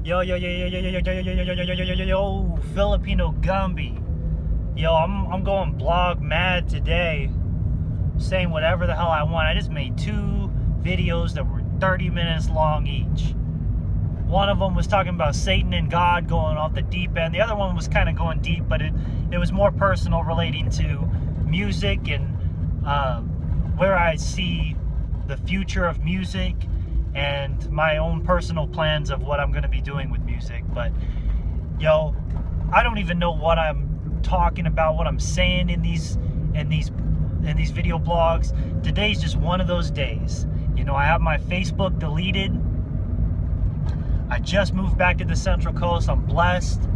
Yo, Filipino Gumby. Yo, I'm going blog mad today, saying whatever the hell I want. I just made 2 videos that were 30 minutes long each. One of them was talking about Satan and God going off the deep end. The other one was kind of going deep, but it was more personal, relating to music and where I see the future of music and my own personal plans of what I'm going to be doing with music. But yo, I don't even know what I'm talking about, what I'm saying in these video blogs. Today's just one of those days. You know, I have my Facebook deleted. I just moved back to the Central Coast. I'm blessed.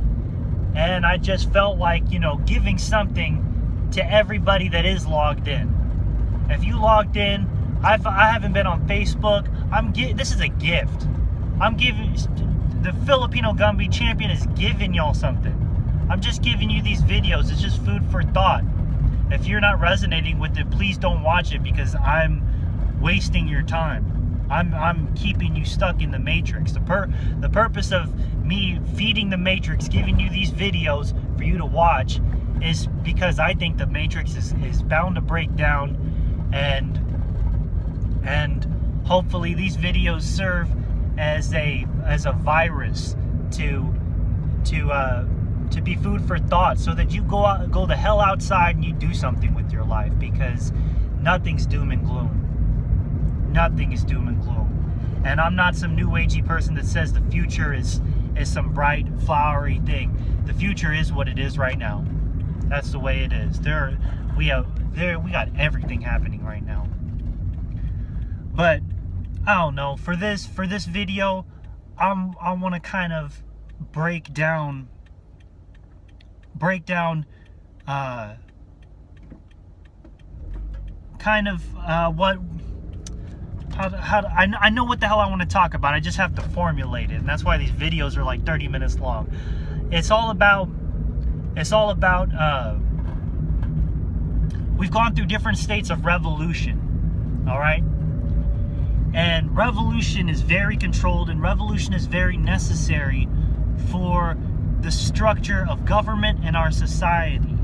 And I just felt like, you know, giving something to everybody that is logged in. If you logged in, I haven't been on Facebook. This is a gift. I'm giving, the Filipino Gumby champion is giving y'all something. I'm just giving you these videos. It's just food for thought. If you're not resonating with it, please don't watch it, because I'm wasting your time. I'm keeping you stuck in the matrix. The purpose of me feeding the matrix, giving you these videos for you to watch, is because I think the matrix is bound to break down, and hopefully these videos serve as a virus to be food for thought, so that you go the hell outside and you do something with your life, because nothing's doom and gloom. Nothing is doom and gloom. And I'm not some new agey person that says the future is some bright, flowery thing. The future is what it is right now. That's the way it is. We got everything happening right now. But I don't know. For this video, I want to kind of break down I know what the hell I want to talk about. I just have to formulate it, and that's why these videos are like 30 minutes long. It's all about we've gone through different states of revolution, all right? And revolution is very controlled, and revolution is very necessary for the structure of government in our society.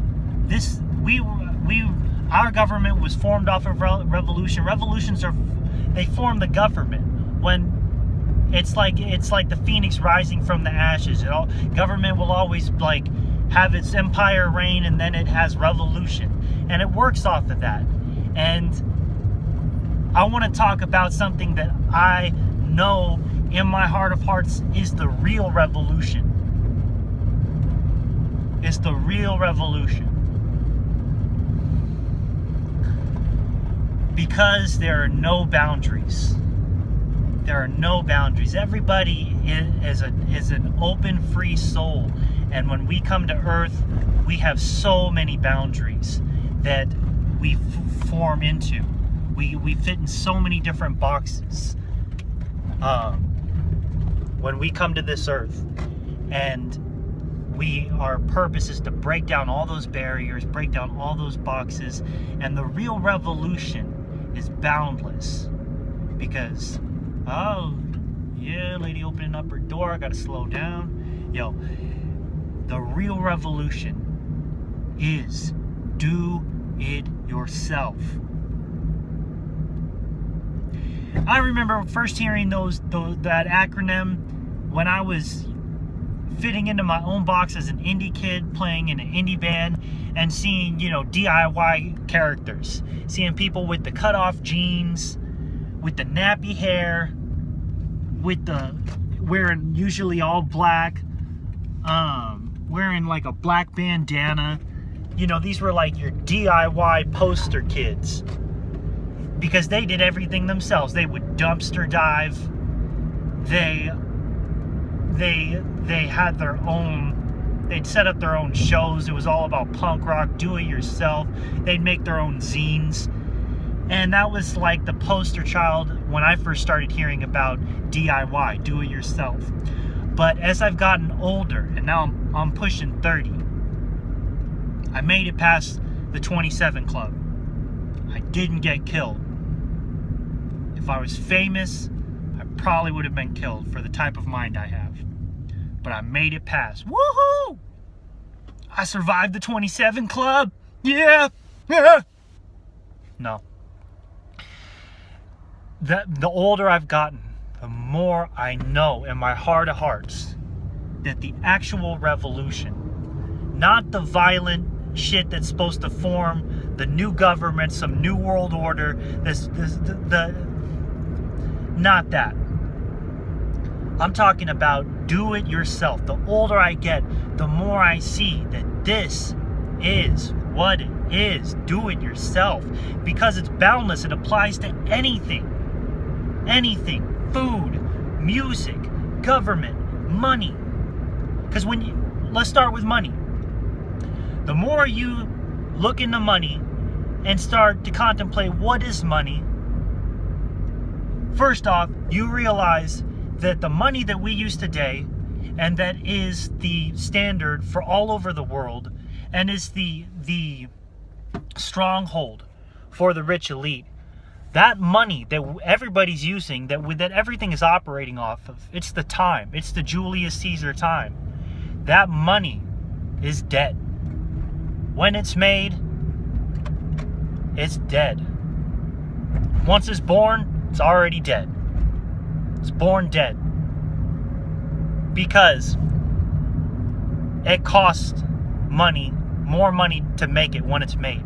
Our government was formed off of revolution. Revolutions they form the government when it's like the phoenix rising from the ashes. Government will always like have its empire reign, and then it has revolution, and it works off of that. And I want to talk about something that I know in my heart of hearts is the real revolution. It's the real revolution. Because there are no boundaries. There are no boundaries. Everybody is an open, free soul. And when we come to Earth, we have so many boundaries that we form into. We fit in so many different boxes when we come to this Earth. And our purpose is to break down all those barriers, break down all those boxes. And the real revolution is boundless, because lady opening up her door, I gotta slow down. Yo, the real revolution is do it yourself. I remember first hearing that acronym when I was fitting into my own box as an indie kid, playing in an indie band, and seeing, you know, DIY characters, seeing people with the cut-off jeans, with the nappy hair, with the wearing usually all black, wearing like a black bandana. You know, these were like your DIY poster kids, because they did everything themselves. They would dumpster dive. They had their own, they'd set up their own shows. It was all about punk rock, do it yourself. They'd make their own zines. And that was like the poster child when I first started hearing about DIY, do it yourself. But as I've gotten older, and now I'm pushing 30, I made it past the 27 club. I didn't get killed. If I was famous, I probably would have been killed for the type of mind I have. but I made it past. Woohoo! I survived the 27 club. Yeah. No. The older I've gotten, the more I know in my heart of hearts that the actual revolution, not the violent shit that's supposed to form the new government, some new world order, not that. I'm talking about do it yourself. The older I get, the more I see that this is what it is. Do it yourself. Because it's boundless. It applies to anything. Anything. Food, music, government, money. Because let's start with money. The more you look into money and start to contemplate what is money, first off, you realize that the money that we use today, and that is the standard for all over the world, and is the stronghold for the rich elite, that money that everybody's using, that everything is operating off of, it's the time. It's the Julius Caesar time. That money is dead. When it's made, it's dead. Once it's born, it's already dead. It's born dead. Because it costs money, more money to make it when it's made.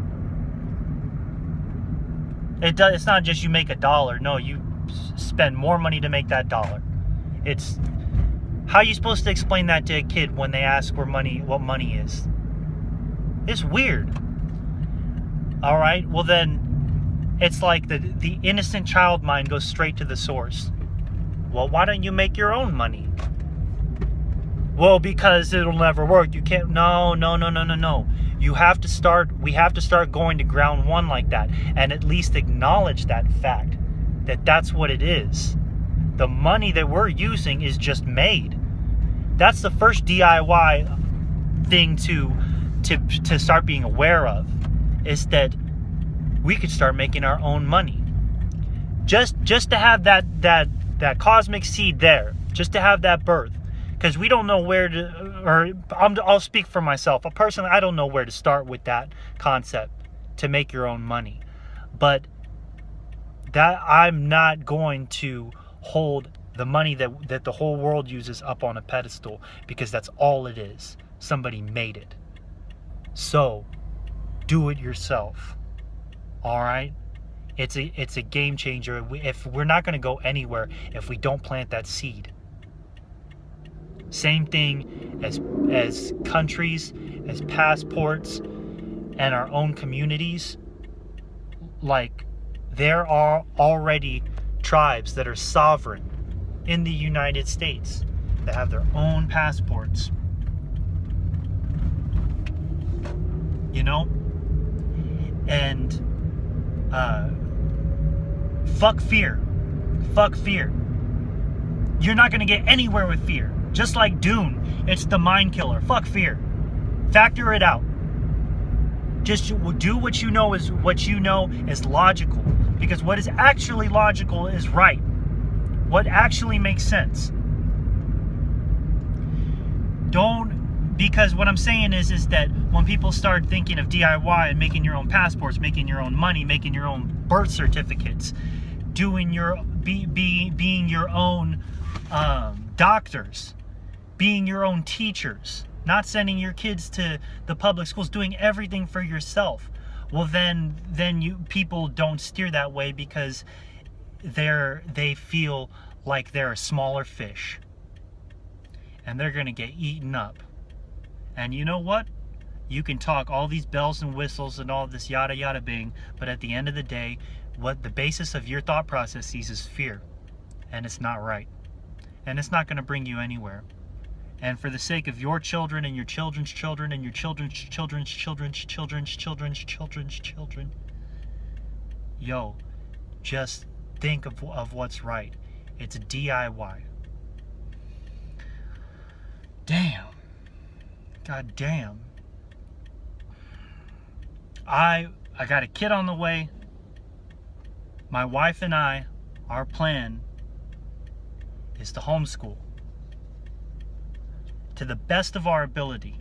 It's not just you make $1. No, you spend more money to make that dollar. It's how are you supposed to explain that to a kid when they ask what money is? It's weird. All right. Well, then it's like the innocent child mind goes straight to the source. Well, why don't you make your own money? Well, because it'll never work. You can't. No. We have to start going to ground one like that, and at least acknowledge that fact that that's what it is. The money that we're using is just made. That's the first DIY thing to start being aware of, is that we could start making our own money. Just to have that cosmic seed there, just to have that birth. Because we don't know where to, or I'll speak for myself. Personally, I don't know where to start with that concept to make your own money. But that I'm not going to hold the money that the whole world uses up on a pedestal, because that's all it is. Somebody made it. So, do it yourself. All right? It's a game changer. If we're not going to go anywhere if we don't plant that seed. Same thing as countries, as passports, and our own communities. Like, there are already tribes that are sovereign in the United States that have their own passports. You know? And fuck fear. Fuck fear. You're not going to get anywhere with fear. Just like Dune, it's the mind killer. Fuck fear. Factor it out. Just do what you know is logical. Because what is actually logical is right. What actually makes sense. Because what I'm saying is that when people start thinking of DIY and making your own passports, making your own money, making your own birth certificates, being your own doctors, being your own teachers, not sending your kids to the public schools, doing everything for yourself. Well, then people don't steer that way, because they feel like they're a smaller fish, and they're gonna get eaten up. And you know what? You can talk all these bells and whistles and all this yada yada bing, but at the end of the day, what the basis of your thought processes is fear, and it's not right, and it's not going to bring you anywhere. And for the sake of your children and your children's children and your children's children's children's children's children's children's children, just think of what's right. It's a DIY. Damn. God damn. I got a kid on the way. My wife and I, our plan is to homeschool. to the best of our ability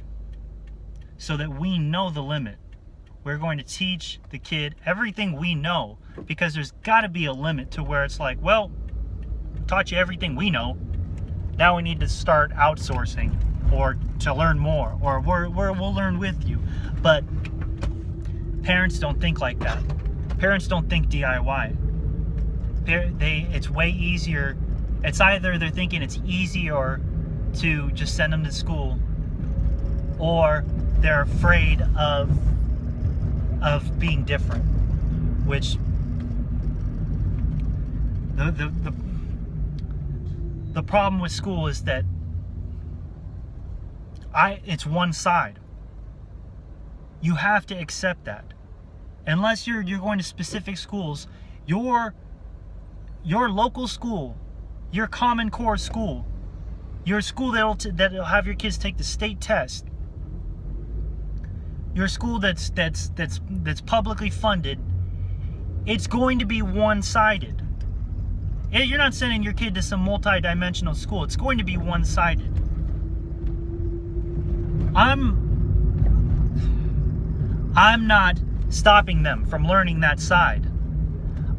so that we know the limit. We're going to teach the kid everything we know, because there's got to be a limit to where it's like, well, taught you everything we know. Now we need to start outsourcing or to learn more, or we'll learn with you. But parents don't think like that. Parents don't think DIY. It's way easier. It's either they're thinking it's easier to just send them to school, or they're afraid of being different. Which the problem with school is that it's one side. You have to accept that. Unless you're going to specific schools, your local school, your Common Core school, your school that'll have your kids take the state test, your school that's publicly funded, it's going to be one-sided. You're not sending your kid to some multi-dimensional school. It's going to be one-sided. I'm not stopping them from learning that side.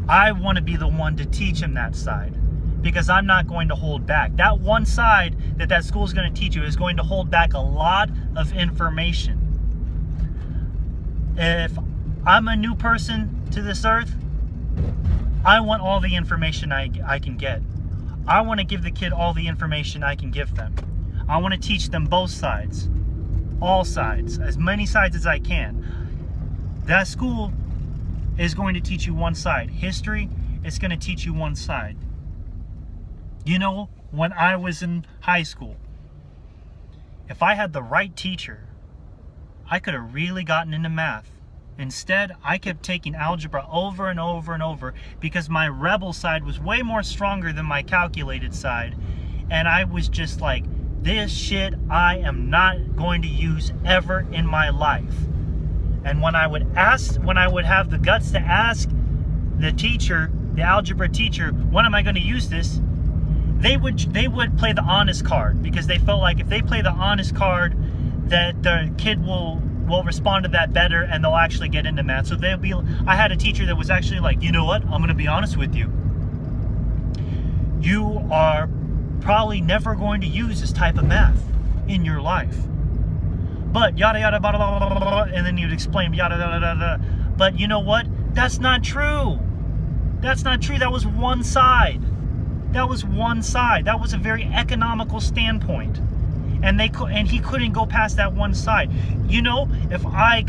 I want to be the one to teach them that side, because I'm not going to hold back. That one side that school is going to teach you is going to hold back a lot of information. If I'm a new person to this earth, I want all the information I can get. I want to give the kid all the information I can give them. I want to teach them both sides. All sides. As many sides as I can. That school is going to teach you one side. History is going to teach you one side. You know, when I was in high school, if I had the right teacher, I could have really gotten into math. Instead, I kept taking algebra over and over and over because my rebel side was way more stronger than my calculated side. And I was just like, this shit I am not going to use ever in my life. And when I would have the guts to ask the teacher, the algebra teacher, when am I going to use this? They would play the honest card, because they felt like if they play the honest card, that the kid will respond to that better and they'll actually get into math. So I had a teacher that was actually like, you know what? I'm going to be honest with you. You are probably never going to use this type of math in your life. But yada yada blah, blah, blah, blah, blah, and then you'd explain yada yada yada. But you know what? That's not true. That's not true. That was one side. That was one side. That was a very economical standpoint. And he couldn't go past that one side. You know, if I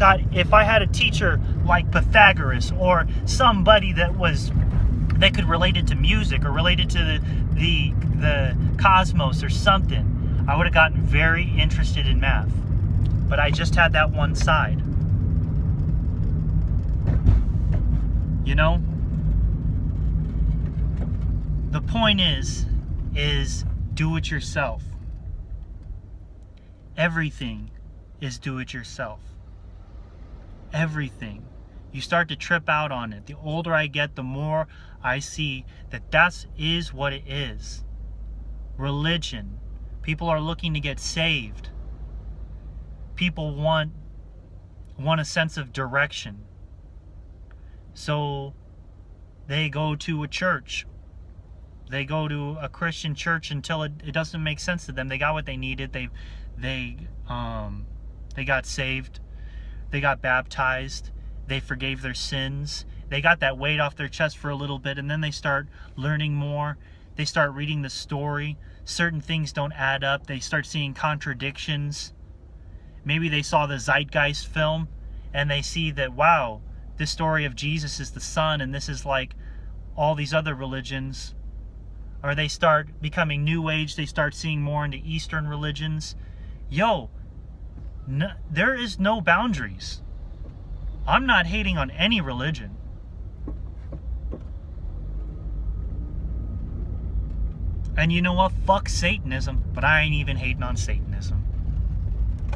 had a teacher like Pythagoras, or somebody that could relate it to music or relate it to the cosmos or something, I would have gotten very interested in math. But I just had that one side. You know? The point is do it yourself. Everything is do it yourself. Everything. You start to trip out on it. The older I get, the more I see that is what it is. Religion. People are looking to get saved. People want a sense of direction. So they go to a church. They go to a Christian church until it doesn't make sense to them. They got what they needed. They got saved. They got baptized. They forgave their sins. They got that weight off their chest for a little bit, and then they start learning more. They start reading the story. Certain things don't add up. They start seeing contradictions. Maybe they saw the Zeitgeist film, and they see that, wow, this story of Jesus is the Son, and this is like all these other religions. Or they start becoming New Age. They start seeing more into Eastern religions. There is no boundaries. I'm not hating on any religion. And you know what? Fuck Satanism, but I ain't even hating on Satanism.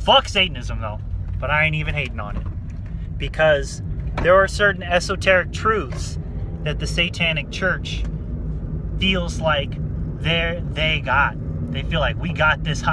Fuck Satanism, though, but I ain't even hating on it. Because there are certain esoteric truths that the Satanic Church feels like they feel like we got this high.